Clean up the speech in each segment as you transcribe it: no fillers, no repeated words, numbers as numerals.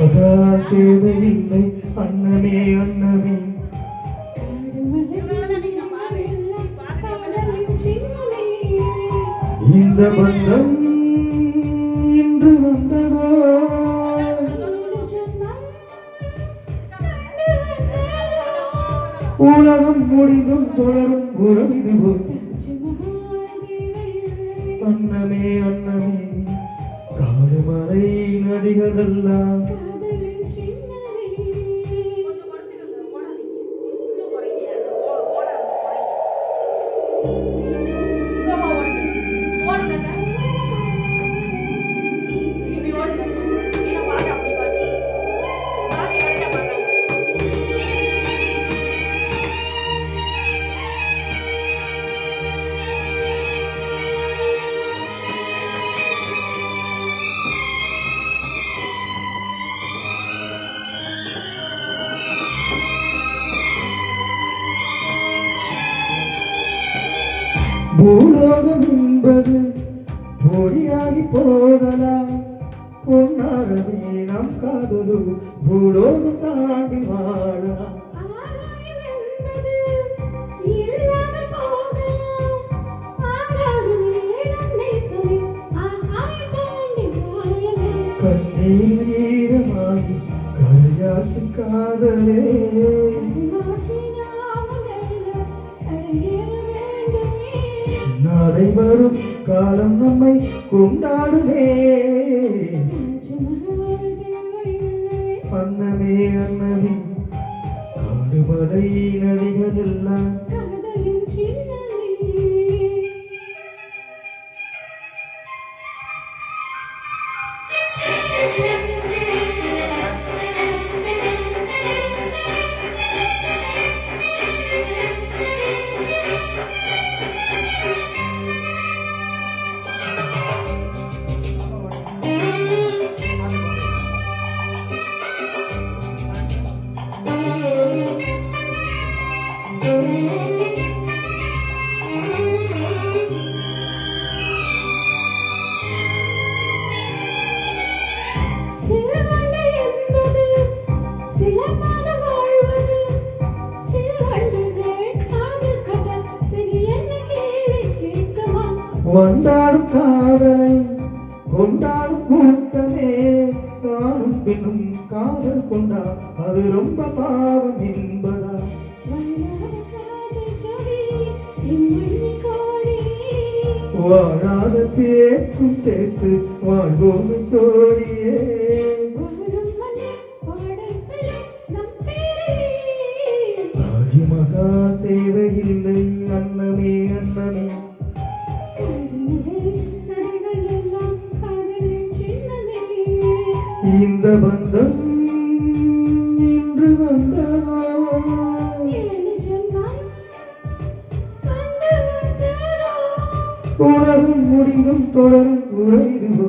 மகால் தேவையில்லை அன்னமே அன்னமே இந்த பந்தம் இன்று வந்ததோ உலகம் முடிந்தும் தொடரும் உறவிதுவோ அன்னமே அன்னமே காடுமலை நதிகள் எல்லாம் பூலோகம் என்பது பொடியாகி போகலாம் பொன்னாகவே நம் காதலு பூலோகம் தாண்டி வாழலாம் கண்ணீரமாகி கரையாசி காதலே நாளை வரும் காலம் நம்மை கொண்டாடுவே அன்னமே அன்னமே காடுமலை நதிகள் எல்லாம் வந்தாடும் காதலை கொண்டாடும் கூட்டமே காணும் பின்னும் காதல் கொண்டா அது ரொம்ப பாவம் என்பதா வாழாத பேக்கும் சேர்த்து வாழ்வோமை தோழியே தாஜ்மகா தேவையில்லை அன்னமே அன்னமே இந்த பந்தம் இன்று வந்ததோ உலகம் முடிந்தும் தொடரும் உறவிதுவோ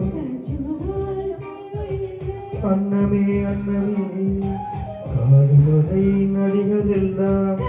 அன்னமே அன்னமே காடுமலை நதிகள் எல்லாம்